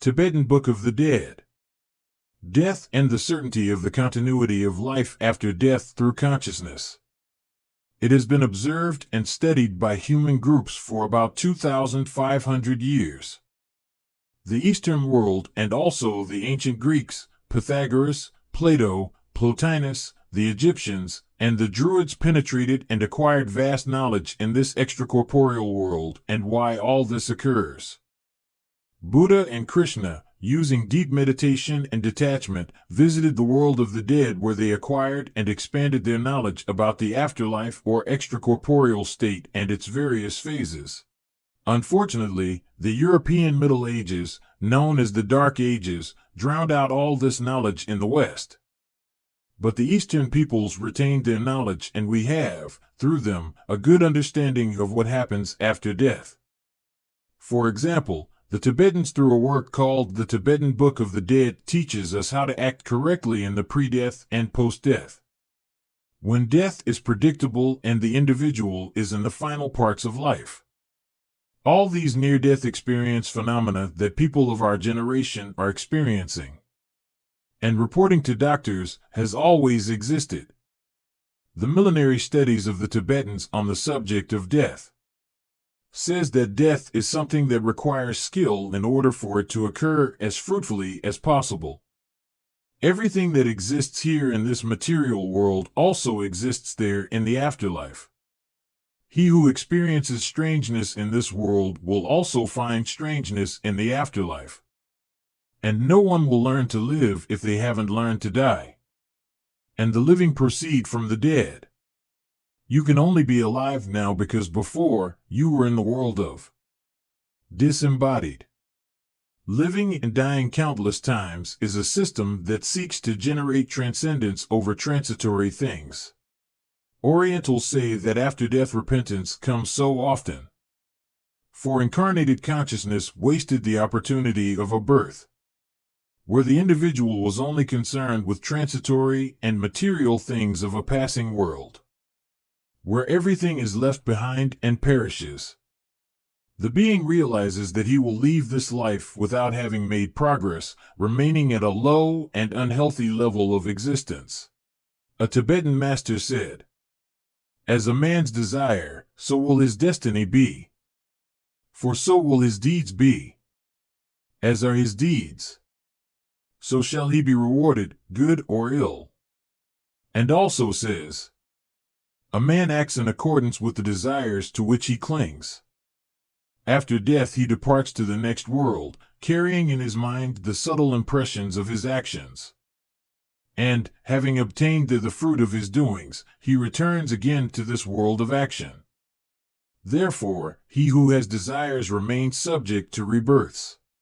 Tibetan Book of the Dead. Death and the certainty of the continuity of life after death through consciousness. It has been observed and studied by human groups for about 2,500 years. The Eastern world and also the ancient Greeks, Pythagoras, Plato, Plotinus, the Egyptians, and the Druids penetrated and acquired vast knowledge in this extracorporeal world and why all this occurs. Buddha and Krishna, using deep meditation and detachment, visited the world of the dead where they acquired and expanded their knowledge about the afterlife or extracorporeal state and its various phases. Unfortunately, the European Middle Ages, known as the Dark Ages, drowned out all this knowledge in the West. But the Eastern peoples retained their knowledge, and we have, through them, a good understanding of what happens after death. For example, the Tibetans, through a work called the Tibetan Book of the Dead, teaches us how to act correctly in the pre-death and post-death. When death is predictable and the individual is in the final parts of life. All these near-death experience phenomena that people of our generation are experiencing and reporting to doctors has always existed. The millenary studies of the Tibetans on the subject of death says that death is something that requires skill in order for it to occur as fruitfully as possible. Everything that exists here in this material world also exists there in the afterlife. He who experiences strangeness in this world will also find strangeness in the afterlife. And no one will learn to live if they haven't learned to die. And the living proceed from the dead. You can only be alive now because before, you were in the world of disembodied. Living and dying countless times is a system that seeks to generate transcendence over transitory things. Orientals say that after-death repentance comes so often. For incarnated consciousness wasted the opportunity of a birth, where the individual was only concerned with transitory and material things of a passing world, where everything is left behind and perishes. The being realizes that he will leave this life without having made progress, remaining at a low and unhealthy level of existence. A Tibetan master said, "As a man's desire, so will his destiny be. For so will his deeds be. As are his deeds, so shall he be rewarded, good or ill." And also says, "A man acts in accordance with the desires to which he clings. After death he departs to the next world, carrying in his mind the subtle impressions of his actions. And, having obtained the fruit of his doings, he returns again to this world of action. Therefore, he who has desires remains subject to rebirths."